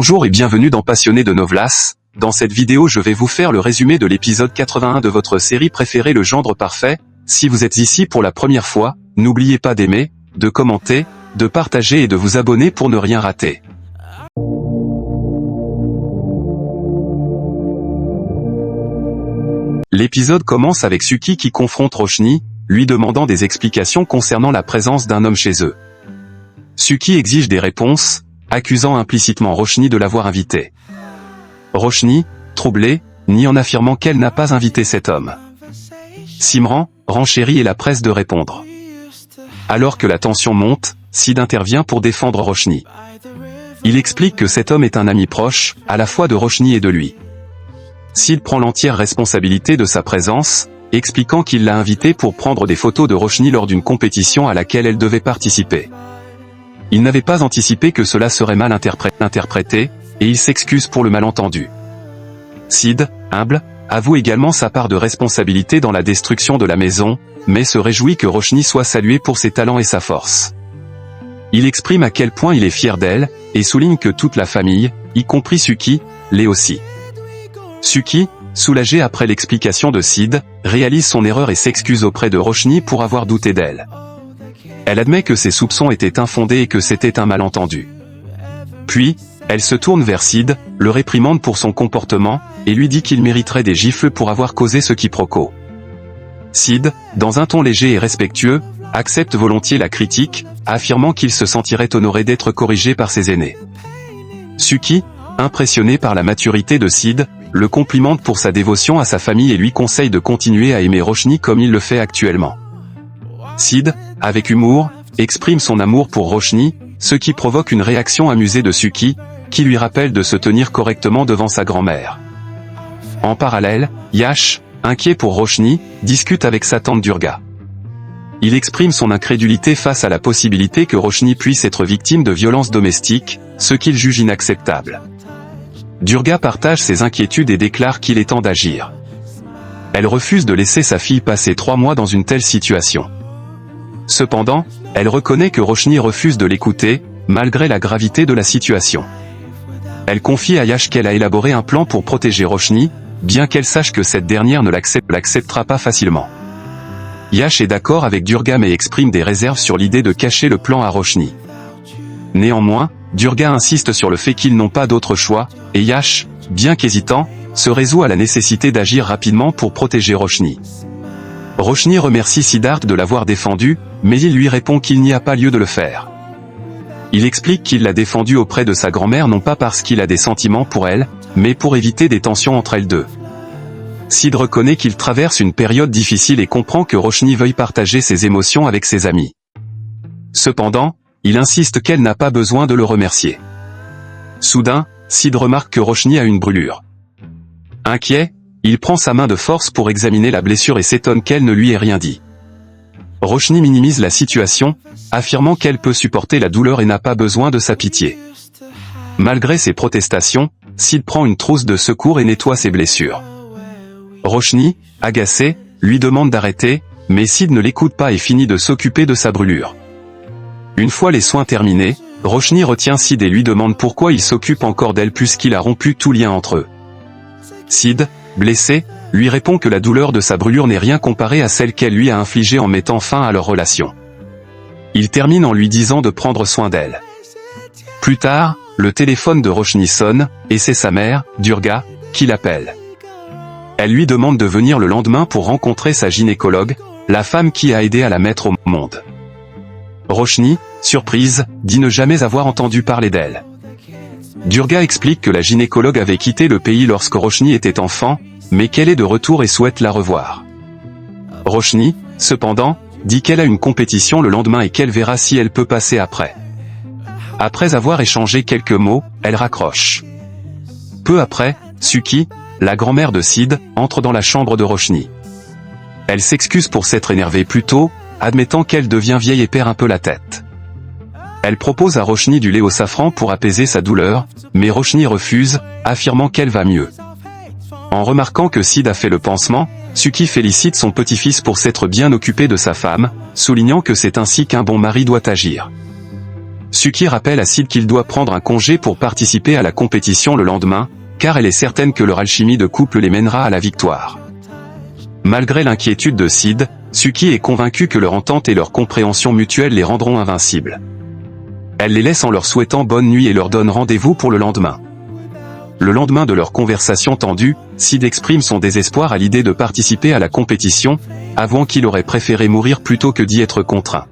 Bonjour et bienvenue dans Passionné de Novlas. Dans cette vidéo je vais vous faire le résumé de l'épisode 81 de votre série préférée Le Gendre Parfait. Si vous êtes ici pour la première fois, n'oubliez pas d'aimer, de commenter, de partager et de vous abonner pour ne rien rater. L'épisode commence avec Suki qui confronte Roshni, lui demandant des explications concernant la présence d'un homme chez eux. Suki exige des réponses, accusant implicitement Roshni de l'avoir invité. Roshni, troublée, nie en affirmant qu'elle n'a pas invité cet homme. Simran renchérit et la presse de répondre. Alors que la tension monte, Sid intervient pour défendre Roshni. Il explique que cet homme est un ami proche, à la fois de Roshni et de lui. Sid prend l'entière responsabilité de sa présence, expliquant qu'il l'a invité pour prendre des photos de Roshni lors d'une compétition à laquelle elle devait participer. Il n'avait pas anticipé que cela serait mal interprété, et il s'excuse pour le malentendu. Sid, humble, avoue également sa part de responsabilité dans la destruction de la maison, mais se réjouit que Roshni soit saluée pour ses talents et sa force. Il exprime à quel point il est fier d'elle, et souligne que toute la famille, y compris Suki, l'est aussi. Suki, soulagée après l'explication de Sid, réalise son erreur et s'excuse auprès de Roshni pour avoir douté d'elle. Elle admet que ses soupçons étaient infondés et que c'était un malentendu. Puis, elle se tourne vers Sid, le réprimande pour son comportement, et lui dit qu'il mériterait des gifles pour avoir causé ce quiproquo. Sid, dans un ton léger et respectueux, accepte volontiers la critique, affirmant qu'il se sentirait honoré d'être corrigé par ses aînés. Suki, impressionnée par la maturité de Sid, le complimente pour sa dévotion à sa famille et lui conseille de continuer à aimer Roshni comme il le fait actuellement. Sid, avec humour, exprime son amour pour Roshni, ce qui provoque une réaction amusée de Suki, qui lui rappelle de se tenir correctement devant sa grand-mère. En parallèle, Yash, inquiet pour Roshni, discute avec sa tante Durga. Il exprime son incrédulité face à la possibilité que Roshni puisse être victime de violences domestiques, ce qu'il juge inacceptable. Durga partage ses inquiétudes et déclare qu'il est temps d'agir. Elle refuse de laisser sa fille passer 3 mois dans une telle situation. Cependant, elle reconnaît que Roshni refuse de l'écouter, malgré la gravité de la situation. Elle confie à Yash qu'elle a élaboré un plan pour protéger Roshni, bien qu'elle sache que cette dernière ne l'acceptera pas facilement. Yash est d'accord avec Durga mais exprime des réserves sur l'idée de cacher le plan à Roshni. Néanmoins, Durga insiste sur le fait qu'ils n'ont pas d'autre choix, et Yash, bien qu'hésitant, se résout à la nécessité d'agir rapidement pour protéger Roshni. Roshni remercie Siddharth de l'avoir défendu, mais il lui répond qu'il n'y a pas lieu de le faire. Il explique qu'il l'a défendu auprès de sa grand-mère non pas parce qu'il a des sentiments pour elle, mais pour éviter des tensions entre elles deux. Sid reconnaît qu'il traverse une période difficile et comprend que Roshni veuille partager ses émotions avec ses amis. Cependant, il insiste qu'elle n'a pas besoin de le remercier. Soudain, Sid remarque que Roshni a une brûlure. Inquiet, il prend sa main de force pour examiner la blessure et s'étonne qu'elle ne lui ait rien dit. Roshni minimise la situation, affirmant qu'elle peut supporter la douleur et n'a pas besoin de sa pitié. Malgré ses protestations, Sid prend une trousse de secours et nettoie ses blessures. Roshni, agacée, lui demande d'arrêter, mais Sid ne l'écoute pas et finit de s'occuper de sa brûlure. Une fois les soins terminés, Roshni retient Sid et lui demande pourquoi il s'occupe encore d'elle puisqu'il a rompu tout lien entre eux. Sid, blessé, lui répond que la douleur de sa brûlure n'est rien comparée à celle qu'elle lui a infligée en mettant fin à leur relation. Il termine en lui disant de prendre soin d'elle. Plus tard, le téléphone de Roshni sonne, et c'est sa mère, Durga, qui l'appelle. Elle lui demande de venir le lendemain pour rencontrer sa gynécologue, la femme qui a aidé à la mettre au monde. Roshni, surprise, dit ne jamais avoir entendu parler d'elle. Durga explique que la gynécologue avait quitté le pays lorsque Roshni était enfant, mais qu'elle est de retour et souhaite la revoir. Roshni, cependant, dit qu'elle a une compétition le lendemain et qu'elle verra si elle peut passer après. Après avoir échangé quelques mots, elle raccroche. Peu après, Suki, la grand-mère de Sid, entre dans la chambre de Roshni. Elle s'excuse pour s'être énervée plus tôt, admettant qu'elle devient vieille et perd un peu la tête. Elle propose à Roshni du lait au safran pour apaiser sa douleur, mais Roshni refuse, affirmant qu'elle va mieux. En remarquant que Sid a fait le pansement, Suki félicite son petit-fils pour s'être bien occupé de sa femme, soulignant que c'est ainsi qu'un bon mari doit agir. Suki rappelle à Sid qu'il doit prendre un congé pour participer à la compétition le lendemain, car elle est certaine que leur alchimie de couple les mènera à la victoire. Malgré l'inquiétude de Sid, Suki est convaincue que leur entente et leur compréhension mutuelle les rendront invincibles. Elle les laisse en leur souhaitant bonne nuit et leur donne rendez-vous pour le lendemain. Le lendemain de leur conversation tendue, Sid exprime son désespoir à l'idée de participer à la compétition, avouant qu'il aurait préféré mourir plutôt que d'y être contraint.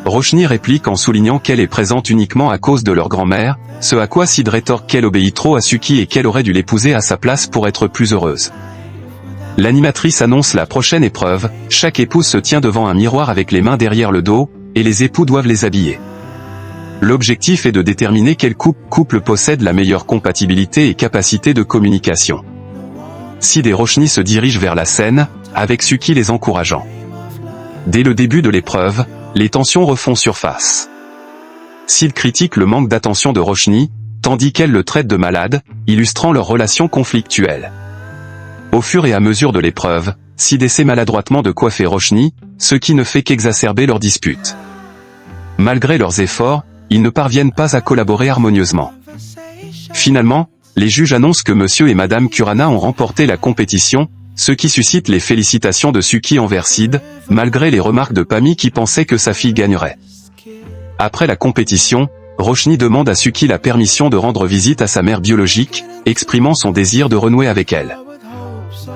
Roshni réplique en soulignant qu'elle est présente uniquement à cause de leur grand-mère, ce à quoi Sid rétorque qu'elle obéit trop à Suki et qu'elle aurait dû l'épouser à sa place pour être plus heureuse. L'animatrice annonce la prochaine épreuve, chaque épouse se tient devant un miroir avec les mains derrière le dos, et les époux doivent les habiller. L'objectif est de déterminer quel couple possède la meilleure compatibilité et capacité de communication. Sid et Roshni se dirigent vers la scène, avec Suki les encourageant. Dès le début de l'épreuve, les tensions refont surface. Sid critique le manque d'attention de Roshni, tandis qu'elle le traite de malade, illustrant leur relation conflictuelle. Au fur et à mesure de l'épreuve, Sid essaie maladroitement de coiffer Roshni, ce qui ne fait qu'exacerber leur dispute. Malgré leurs efforts, ils ne parviennent pas à collaborer harmonieusement. Finalement, les juges annoncent que Monsieur et Madame Kurana ont remporté la compétition, ce qui suscite les félicitations de Suki envers Sid, malgré les remarques de Pami qui pensait que sa fille gagnerait. Après la compétition, Roshni demande à Suki la permission de rendre visite à sa mère biologique, exprimant son désir de renouer avec elle.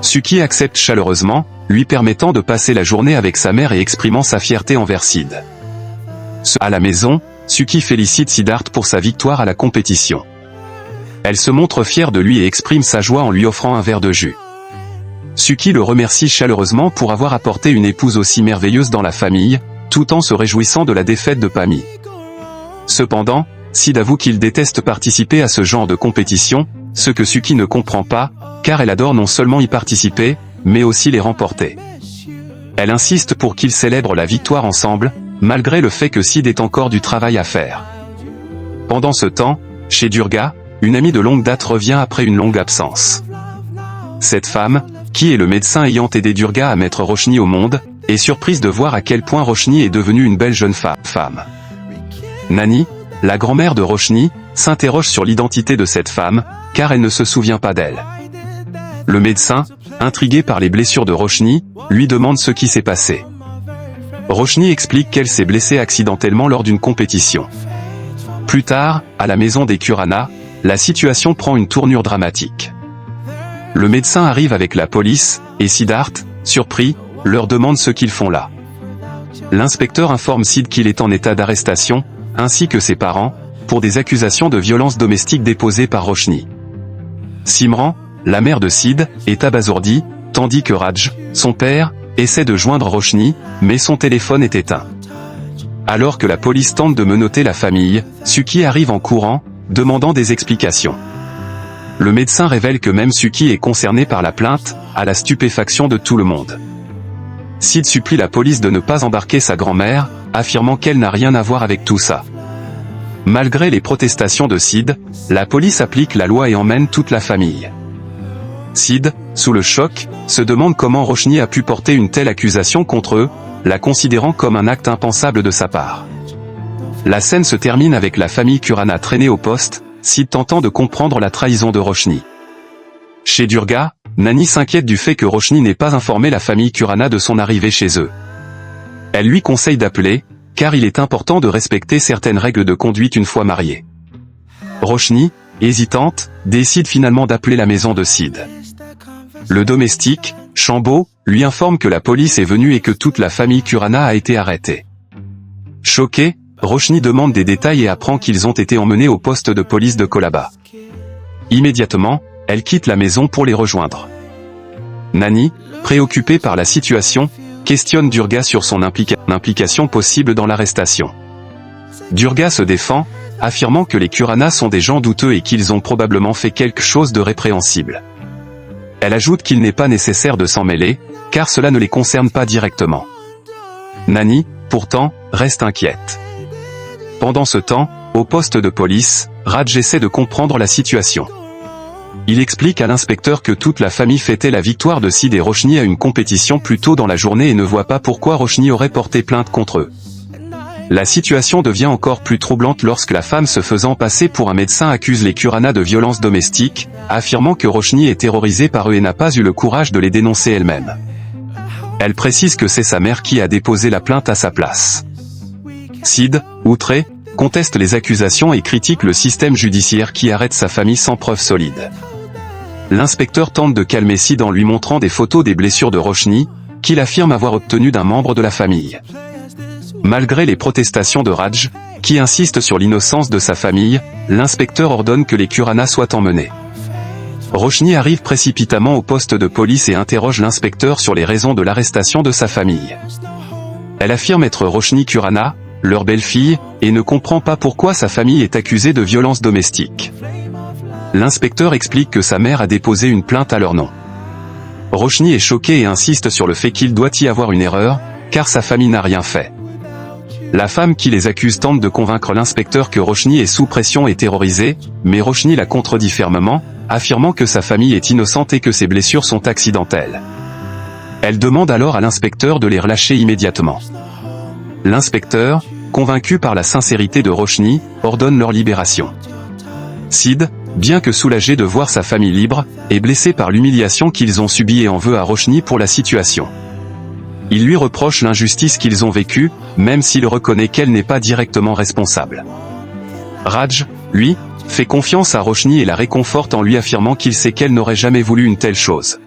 Suki accepte chaleureusement, lui permettant de passer la journée avec sa mère et exprimant sa fierté envers Sid. À la maison, Suki félicite Siddharth pour sa victoire à la compétition. Elle se montre fière de lui et exprime sa joie en lui offrant un verre de jus. Suki le remercie chaleureusement pour avoir apporté une épouse aussi merveilleuse dans la famille, tout en se réjouissant de la défaite de Pami. Cependant, Sid avoue qu'il déteste participer à ce genre de compétition, ce que Suki ne comprend pas, car elle adore non seulement y participer, mais aussi les remporter. Elle insiste pour qu'ils célèbrent la victoire ensemble, malgré le fait que Sid ait encore du travail à faire. Pendant ce temps, chez Durga, une amie de longue date revient après une longue absence. Cette femme, qui est le médecin ayant aidé Durga à mettre Roshni au monde, est surprise de voir à quel point Roshni est devenue une belle jeune femme. Nani, la grand-mère de Roshni, s'interroge sur l'identité de cette femme, car elle ne se souvient pas d'elle. Le médecin, intrigué par les blessures de Roshni, lui demande ce qui s'est passé. Roshni explique qu'elle s'est blessée accidentellement lors d'une compétition. Plus tard, à la maison des Kurana, la situation prend une tournure dramatique. Le médecin arrive avec la police, et Siddharth, surpris, leur demande ce qu'ils font là. L'inspecteur informe Sid qu'il est en état d'arrestation, ainsi que ses parents, pour des accusations de violence domestique déposées par Roshni. Simran, la mère de Sid, est abasourdie, tandis que Raj, son père, essaie de joindre Roshni, mais son téléphone est éteint. Alors que la police tente de menotter la famille, Suki arrive en courant, demandant des explications. Le médecin révèle que même Suki est concerné par la plainte, à la stupéfaction de tout le monde. Sid supplie la police de ne pas embarquer sa grand-mère, affirmant qu'elle n'a rien à voir avec tout ça. Malgré les protestations de Sid, la police applique la loi et emmène toute la famille. Sid, sous le choc, se demande comment Roshni a pu porter une telle accusation contre eux, la considérant comme un acte impensable de sa part. La scène se termine avec la famille Kurana traînée au poste, Sid tentant de comprendre la trahison de Roshni. Chez Durga, Nani s'inquiète du fait que Roshni n'ait pas informé la famille Kurana de son arrivée chez eux. Elle lui conseille d'appeler, car il est important de respecter certaines règles de conduite une fois mariée. Roshni, hésitante, décide finalement d'appeler la maison de Sid. Le domestique, Shambo, lui informe que la police est venue et que toute la famille Kurana a été arrêtée. Choquée, Roshni demande des détails et apprend qu'ils ont été emmenés au poste de police de Kolaba. Immédiatement, elle quitte la maison pour les rejoindre. Nani, préoccupée par la situation, questionne Durga sur son implication possible dans l'arrestation. Durga se défend, affirmant que les Kurana sont des gens douteux et qu'ils ont probablement fait quelque chose de répréhensible. Elle ajoute qu'il n'est pas nécessaire de s'en mêler, car cela ne les concerne pas directement. Nani, pourtant, reste inquiète. Pendant ce temps, au poste de police, Raj essaie de comprendre la situation. Il explique à l'inspecteur que toute la famille fêtait la victoire de Sid et Roshni à une compétition plus tôt dans la journée et ne voit pas pourquoi Roshni aurait porté plainte contre eux. La situation devient encore plus troublante lorsque la femme se faisant passer pour un médecin accuse les Kurana de violences domestiques, affirmant que Roshni est terrorisée par eux et n'a pas eu le courage de les dénoncer elle-même. Elle précise que c'est sa mère qui a déposé la plainte à sa place. Sid, outré, conteste les accusations et critique le système judiciaire qui arrête sa famille sans preuves solides. L'inspecteur tente de calmer Sid en lui montrant des photos des blessures de Roshni, qu'il affirme avoir obtenues d'un membre de la famille. Malgré les protestations de Raj, qui insiste sur l'innocence de sa famille, l'inspecteur ordonne que les Kurana soient emmenés. Roshni arrive précipitamment au poste de police et interroge l'inspecteur sur les raisons de l'arrestation de sa famille. Elle affirme être Roshni Kurana, leur belle-fille, et ne comprend pas pourquoi sa famille est accusée de violences domestiques. L'inspecteur explique que sa mère a déposé une plainte à leur nom. Roshni est choqué et insiste sur le fait qu'il doit y avoir une erreur, car sa famille n'a rien fait. La femme qui les accuse tente de convaincre l'inspecteur que Roshni est sous pression et terrorisée, mais Roshni la contredit fermement, affirmant que sa famille est innocente et que ses blessures sont accidentelles. Elle demande alors à l'inspecteur de les relâcher immédiatement. L'inspecteur, convaincu par la sincérité de Roshni, ordonne leur libération. Sid, bien que soulagé de voir sa famille libre, est blessé par l'humiliation qu'ils ont subie et en veut à Roshni pour la situation. Il lui reproche l'injustice qu'ils ont vécue, même s'il reconnaît qu'elle n'est pas directement responsable. Raj, lui, fait confiance à Roshni et la réconforte en lui affirmant qu'il sait qu'elle n'aurait jamais voulu une telle chose.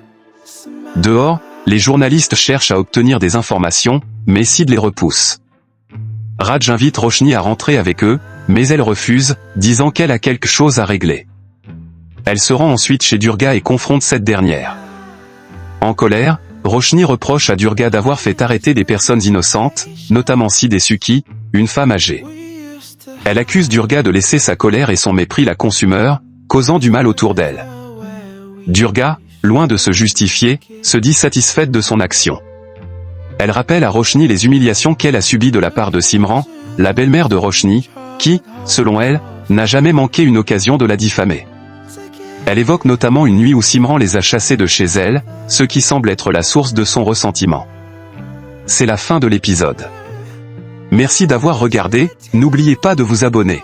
Dehors, les journalistes cherchent à obtenir des informations, mais Sid les repousse. Raj invite Roshni à rentrer avec eux, mais elle refuse, disant qu'elle a quelque chose à régler. Elle se rend ensuite chez Durga et confronte cette dernière. En colère, Roshni reproche à Durga d'avoir fait arrêter des personnes innocentes, notamment Sid et Suki, une femme âgée. Elle accuse Durga de laisser sa colère et son mépris la consumer, causant du mal autour d'elle. Durga, loin de se justifier, se dit satisfaite de son action. Elle rappelle à Roshni les humiliations qu'elle a subies de la part de Simran, la belle-mère de Roshni, qui, selon elle, n'a jamais manqué une occasion de la diffamer. Elle évoque notamment une nuit où Simran les a chassés de chez elle, ce qui semble être la source de son ressentiment. C'est la fin de l'épisode. Merci d'avoir regardé, n'oubliez pas de vous abonner.